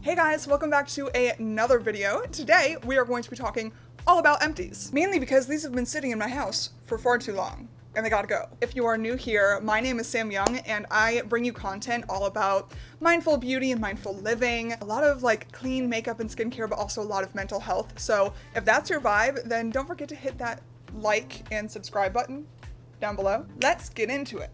Hey guys, welcome back to another video. Today we are going to be talking all about empties, mainly because these have been sitting in my house for far too long and they gotta go. If you are new here, my name is Sam Young and I bring you content all about mindful beauty and mindful living, a lot of like clean makeup and skincare, but also a lot of mental health. So if that's your vibe, then don't forget to hit that like and subscribe button down below. Let's get into it.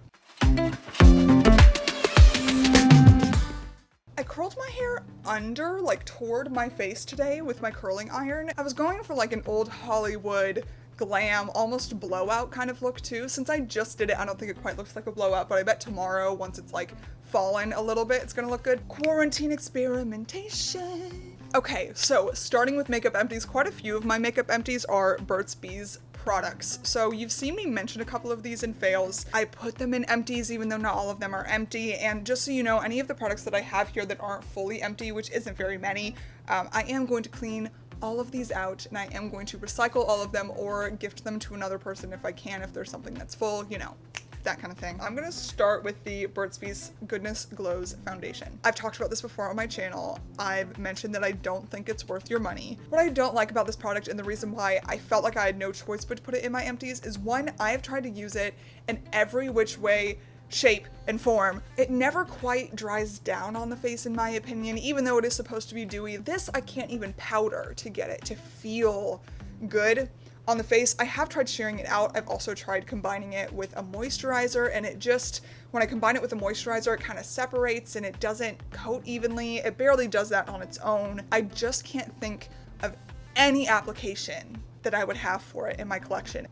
I curled my hair under, like toward my face today with my curling iron. I was going for like an old Hollywood glam, almost blowout kind of look too. Since I just did it, I don't think it quite looks like a blowout, but I bet tomorrow, once it's like fallen a little bit, it's gonna look good. Quarantine experimentation. Okay, so starting with makeup empties, quite a few of my makeup empties are Burt's Bees products. So you've seen me mention a couple of these in fails. I put them in empties even though not all of them are empty. And just so you know, any of the products that I have here that aren't fully empty, which isn't very many, I am going to clean all of these out and I am going to recycle all of them or gift them to another person if I can, if there's something that's full, you know, that kind of thing. I'm gonna start with the Burt's Bees Goodness Glows foundation. I've talked about this before on my channel. I've mentioned that I don't think it's worth your money. What I don't like about this product and the reason why I felt like I had no choice but to put it in my empties is one, I have tried to use it in every which way, shape, and form. It never quite dries down on the face in my opinion, even though it is supposed to be dewy. This I can't even powder to get it to feel good on the face. I have tried sharing it out. I've also tried combining it with a moisturizer and it just, when I combine it with a moisturizer, it kind of separates and it doesn't coat evenly. It barely does that on its own. I just can't think of any application that I would have for it in my collection.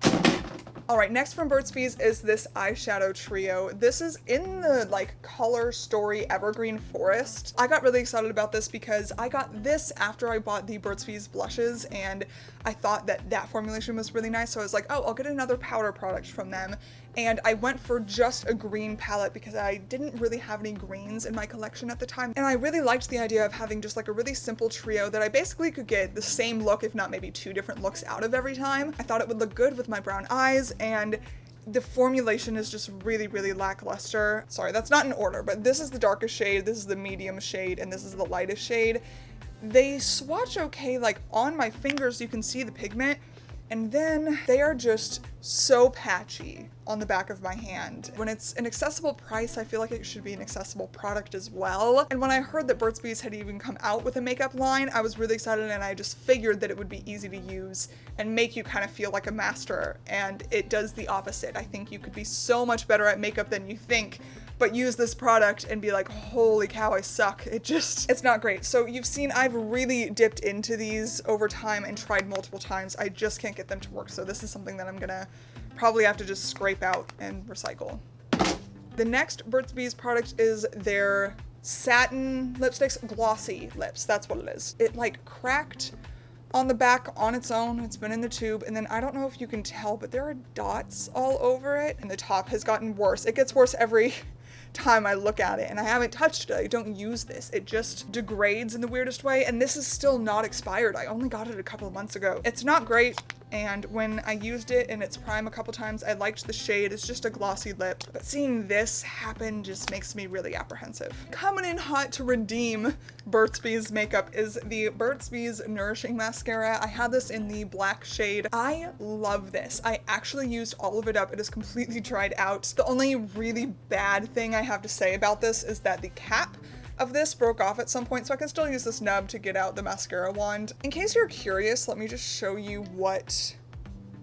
All right, next from Burt's Bees is this eyeshadow trio. This is in the like Color Story Evergreen Forest. I got really excited about this because I got this after I bought the Burt's Bees blushes and I thought that that formulation was really nice. So I was like, oh, I'll get another powder product from them. And I went for just a green palette because I didn't really have any greens in my collection at the time. And I really liked the idea of having just like a really simple trio that I basically could get the same look, if not maybe two different looks out of every time. I thought it would look good with my brown eyes and the formulation is just really, really lackluster. Sorry, that's not in order, but this is the darkest shade, this is the medium shade, and this is the lightest shade. They swatch okay, like on my fingers you can see the pigment, and then they are just so patchy on the back of my hand. When it's an accessible price, I feel like it should be an accessible product as well. And when I heard that Burt's Bees had even come out with a makeup line, I was really excited and I just figured that it would be easy to use and make you kind of feel like a master. And it does the opposite. I think you could be so much better at makeup than you think, but use this product and be like, holy cow, I suck. It's not great. So you've seen I've really dipped into these over time and tried multiple times. I just can't get them to work. So this is something that I'm gonna probably have to just scrape out and recycle. The next Burt's Bees product is their Satin lipsticks, Glossy lips. That's what it is. It like cracked on the back on its own. It's been in the tube, and then I don't know if you can tell, but there are dots all over it, and the top has gotten worse. It gets worse every time I look at it, and I haven't touched it. I don't use this. It just degrades in the weirdest way, and this is still not expired. I only got it a couple of months ago. It's not great, and when I used it in its prime a couple times, I liked the shade. It's just a glossy lip, but seeing this happen just makes me really apprehensive. Coming in hot to redeem Burt's Bees makeup is the Burt's Bees Nourishing Mascara. I had this in the black shade. I love this. I actually used all of it up. It is completely dried out. The only really bad thing I have to say about this is that the cap of this broke off at some point, so I can still use this nub to get out the mascara wand. In case you're curious, let me just show you what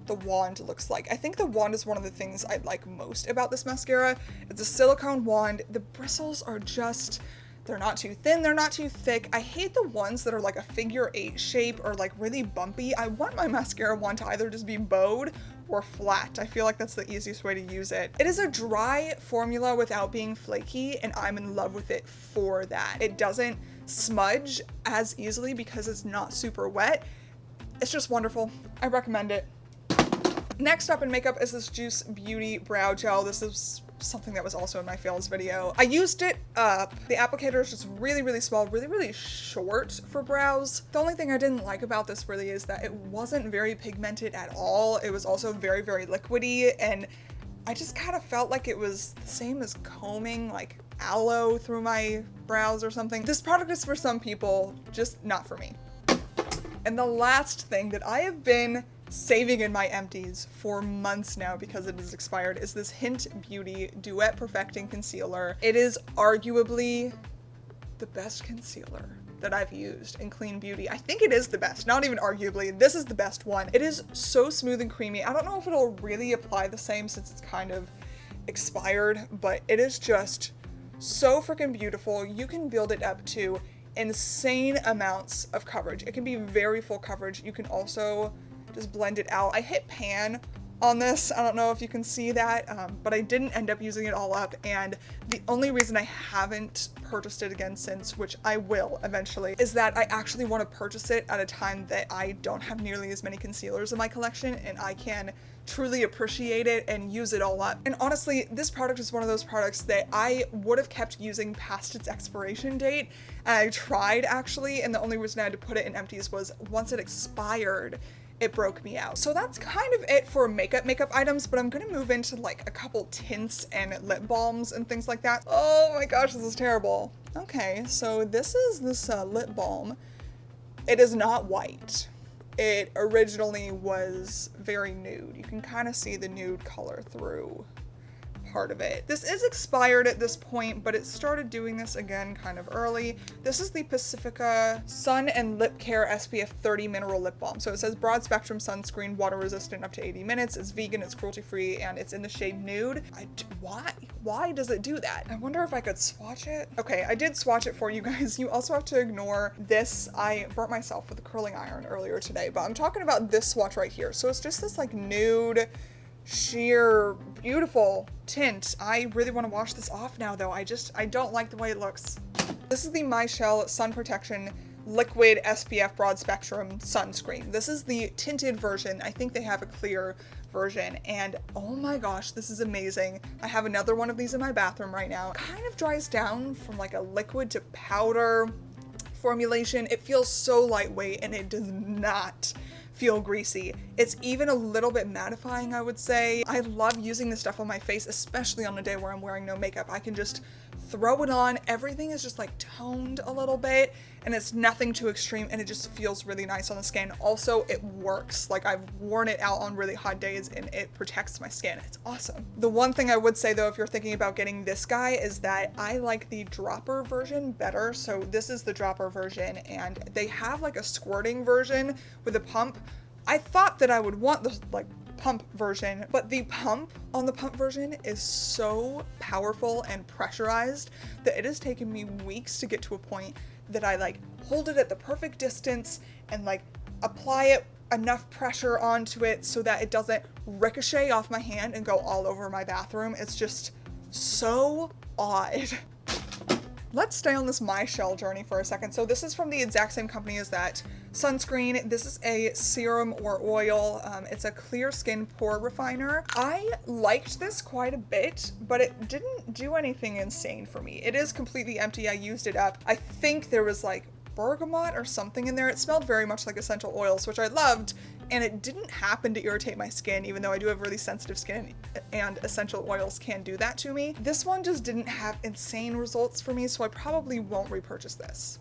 the wand looks like. I think the wand is one of the things I like most about this mascara. It's a silicone wand. The bristles are just, they're not too thin, they're not too thick. I hate the ones that are like a figure 8 shape or like really bumpy. I want my mascara wand to either just be bowed or flat. I feel like that's the easiest way to use it. It is a dry formula without being flaky, and I'm in love with it for that. It doesn't smudge as easily because it's not super wet. It's just wonderful. I recommend it. Next up in makeup is this Juice Beauty Brow Gel. This is something that was also in my fails video. I used it up. The applicator is just really, really small, really, really short for brows. The only thing I didn't like about this really is that it wasn't very pigmented at all. It was also very, very liquidy, and I just kind of felt like it was the same as combing like aloe through my brows or something. This product is for some people, just not for me. And the last thing that I have been saving in my empties for months now because it is expired is this Hynt Beauty Duet Perfecting Concealer. It is arguably the best concealer that I've used in clean beauty. I think it is the best, not even arguably. This is the best one. It is so smooth and creamy. I don't know if it'll really apply the same since it's kind of expired, but it is just so freaking beautiful. You can build it up to insane amounts of coverage. It can be very full coverage. You can also just blend it out. I hit pan on this. I don't know if you can see that, but I didn't end up using it all up. And the only reason I haven't purchased it again since, which I will eventually, is that I actually want to purchase it at a time that I don't have nearly as many concealers in my collection and I can truly appreciate it and use it all up. And honestly, this product is one of those products that I would have kept using past its expiration date. And I tried actually, and the only reason I had to put it in empties was once it expired, it broke me out. So that's kind of it for makeup items, but I'm gonna move into like a couple tints and lip balms and things like that. Oh my gosh, this is terrible. Okay, so this is this lip balm. It is not white. It originally was very nude. You can kind of see the nude color through part of it. This is expired at this point, but it started doing this again kind of early. This is the Pacifica Sun and Lip Care SPF 30 Mineral Lip Balm. So it says broad spectrum sunscreen, water resistant up to 80 minutes. It's vegan, it's cruelty free, and it's in the shade nude. Why does it do that? I wonder if I could swatch it. Okay, I did swatch it for you guys. You also have to ignore this. I burnt myself with a curling iron earlier today, but I'm talking about this swatch right here. So it's just this like nude, sheer, beautiful tint. I really want to wash this off now though. I don't like the way it looks. This is the Michelle Sun Protection Liquid SPF Broad Spectrum Sunscreen. This is the tinted version. I think they have a clear version, and oh my gosh, this is amazing. I have another one of these in my bathroom right now. It kind of dries down from like a liquid to powder formulation. It feels so lightweight and it does not feel greasy. It's even a little bit mattifying, I would say. I love using this stuff on my face, especially on a day where I'm wearing no makeup. I can just throw it on. Everything is just like toned a little bit and it's nothing too extreme and it just feels really nice on the skin. Also, it works. Like I've worn it out on really hot days and it protects my skin. It's awesome. The one thing I would say though, if you're thinking about getting this guy, is that I like the dropper version better. So this is the dropper version and they have like a squirting version with a pump. I thought that I would want the like pump version, but the pump on the pump version is so powerful and pressurized that it has taken me weeks to get to a point that I like hold it at the perfect distance and like apply it enough pressure onto it so that it doesn't ricochet off my hand and go all over my bathroom. It's just so odd. Let's stay on this Michelle journey for a second. So this is from the exact same company as that sunscreen. This is a serum or oil. It's a clear skin pore refiner. I liked this quite a bit, but it didn't do anything insane for me. It is completely empty. I used it up. I think there was like bergamot or something in there. It smelled very much like essential oils, which I loved, and it didn't happen to irritate my skin, even though I do have really sensitive skin and essential oils can do that to me. This one just didn't have insane results for me, so I probably won't repurchase this.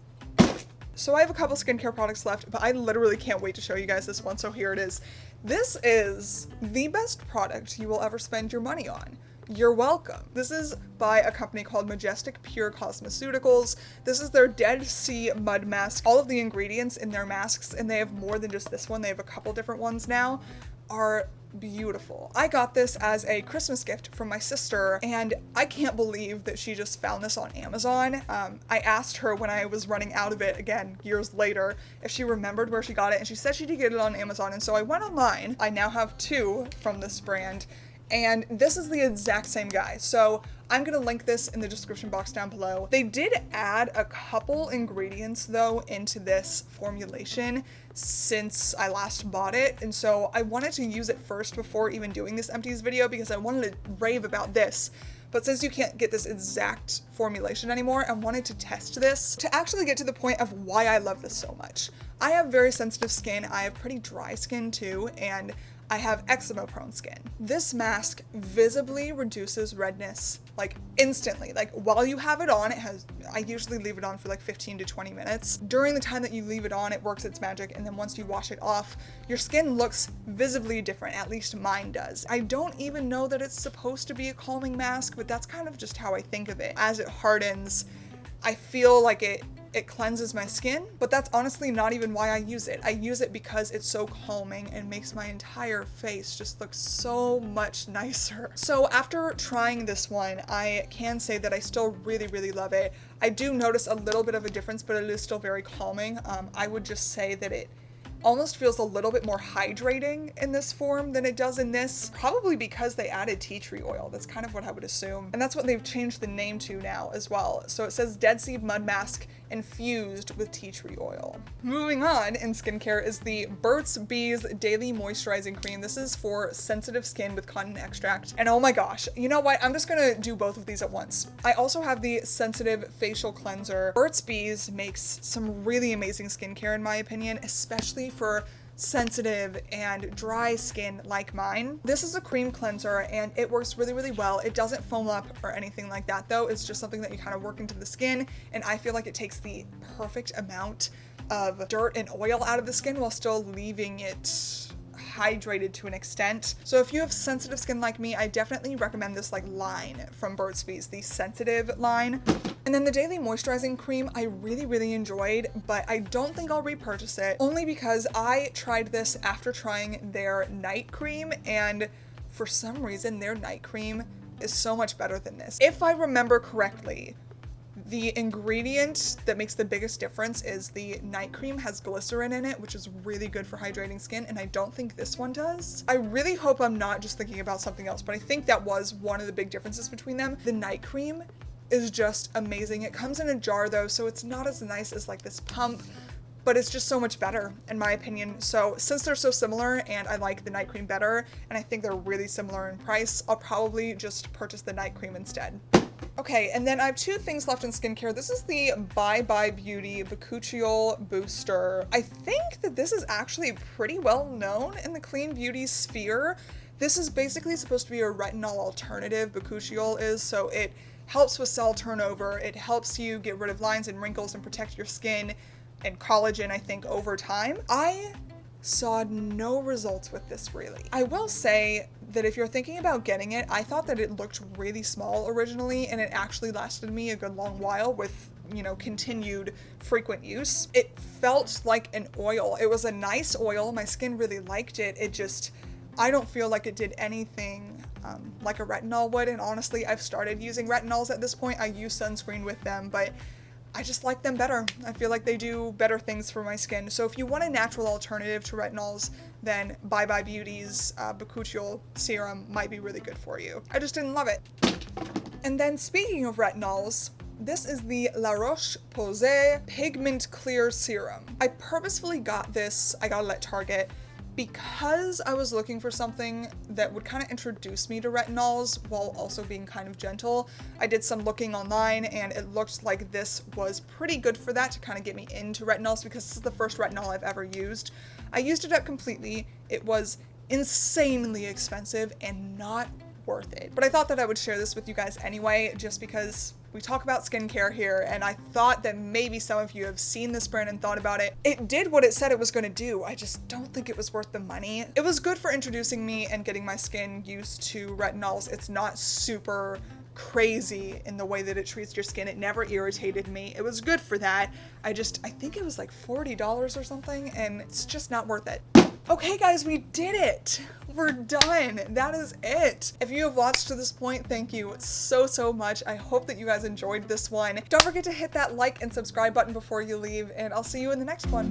So I have a couple skincare products left, but I literally can't wait to show you guys this one, so here it is. This is the best product you will ever spend your money on. You're welcome. This is by a company called Majestic Pure Cosmeceuticals. This is their Dead Sea Mud Mask. All of the ingredients in their masks, and they have more than just this one, they have a couple different ones now, are beautiful. I got this as a Christmas gift from my sister, and I can't believe that she just found this on Amazon. I asked her when I was running out of it, again, years later, if she remembered where she got it, and she said she did get it on Amazon, and so I went online. I now have two from this brand, and this is the exact same guy. So I'm gonna link this in the description box down below. They did add a couple ingredients though into this formulation since I last bought it, and so I wanted to use it first before even doing this empties video because I wanted to rave about this. But since you can't get this exact formulation anymore, I wanted to test this to actually get to the point of why I love this so much. I have very sensitive skin. I have pretty dry skin too, and I have eczema prone skin. This mask visibly reduces redness like instantly. Like while you have it on, I usually leave it on for like 15 to 20 minutes. During the time that you leave it on, it works its magic, and then once you wash it off, your skin looks visibly different, at least mine does. I don't even know that it's supposed to be a calming mask, but that's kind of just how I think of it. As it hardens, I feel like it cleanses my skin, but that's honestly not even why I use it. I use it because it's so calming and makes my entire face just look so much nicer. So after trying this one, I can say that I still really, really love it. I do notice a little bit of a difference, but it is still very calming. I would just say that it almost feels a little bit more hydrating in this form than it does in this, probably because they added tea tree oil. That's kind of what I would assume. And that's what they've changed the name to now as well. So it says Dead Sea Mud Mask infused with tea tree oil. Moving on in skincare is the Burt's Bees Daily Moisturizing Cream. This is for sensitive skin with cotton extract. And oh my gosh, you know what? I'm just gonna do both of these at once. I also have the Sensitive Facial Cleanser. Burt's Bees makes some really amazing skincare in my opinion, especially for sensitive and dry skin like mine. This is a cream cleanser and it works really, really well. It doesn't foam up or anything like that though. It's just something that you kind of work into the skin, and I feel like it takes the perfect amount of dirt and oil out of the skin while still leaving it hydrated to an extent. So if you have sensitive skin like me, I definitely recommend this like line from Burt's Bees, the sensitive line. And then the Daily Moisturizing Cream I really, really enjoyed, but I don't think I'll repurchase it, only because I tried this after trying their night cream, and for some reason their night cream is so much better than this. If I remember correctly, the ingredient that makes the biggest difference is the night cream has glycerin in it, which is really good for hydrating skin, and I don't think this one does. I really hope I'm not just thinking about something else, but I think that was one of the big differences between them. The night cream is just amazing. It comes in a jar though, so it's not as nice as like this pump, but it's just so much better in my opinion. So since they're so similar and I like the night cream better, and I think they're really similar in price, I'll probably just purchase the night cream instead. Okay, and then I have two things left in skincare. This is the Bye Bye Beauty Vacutial Booster. I think that this is actually pretty well known in the clean beauty sphere. This is basically supposed to be a retinol alternative, Vacutial is, so it helps with cell turnover. It helps you get rid of lines and wrinkles and protect your skin and collagen, I think, over time. I saw no results with this really. I will say that if you're thinking about getting it, I thought that it looked really small originally, and it actually lasted me a good long while with, you know, continued frequent use. It felt like an oil. It was a nice oil. My skin really liked it. It just, I don't feel like it did anything like a retinol would, and honestly, I've started using retinols at this point. I use sunscreen with them, but I just like them better. I feel like they do better things for my skin. So if you want a natural alternative to retinols, then Bye Bye Beauty's Vacutial Serum might be really good for you. I just didn't love it. And then speaking of retinols, this is the La Roche Posay Pigment Clear Serum. I purposefully got this, I got it at Target, because I was looking for something that would kind of introduce me to retinols while also being kind of gentle. I did some looking online and it looked like this was pretty good for that, to kind of get me into retinols, because this is the first retinol I've ever used. I used it up completely. It was insanely expensive and not worth it. But I thought that I would share this with you guys anyway, just because we talk about skincare here, and I thought that maybe some of you have seen this brand and thought about it. It did what it said it was going to do. I just don't think it was worth the money. It was good for introducing me and getting my skin used to retinols. It's not super crazy in the way that it treats your skin. It never irritated me. It was good for that. I think it was like $40 or something, and it's just not worth it. Okay guys, we did it. We're done. That is it. If you have watched to this point, thank you so much. I hope that you guys enjoyed this one. Don't forget to hit that like and subscribe button before you leave, and I'll see you in the next one.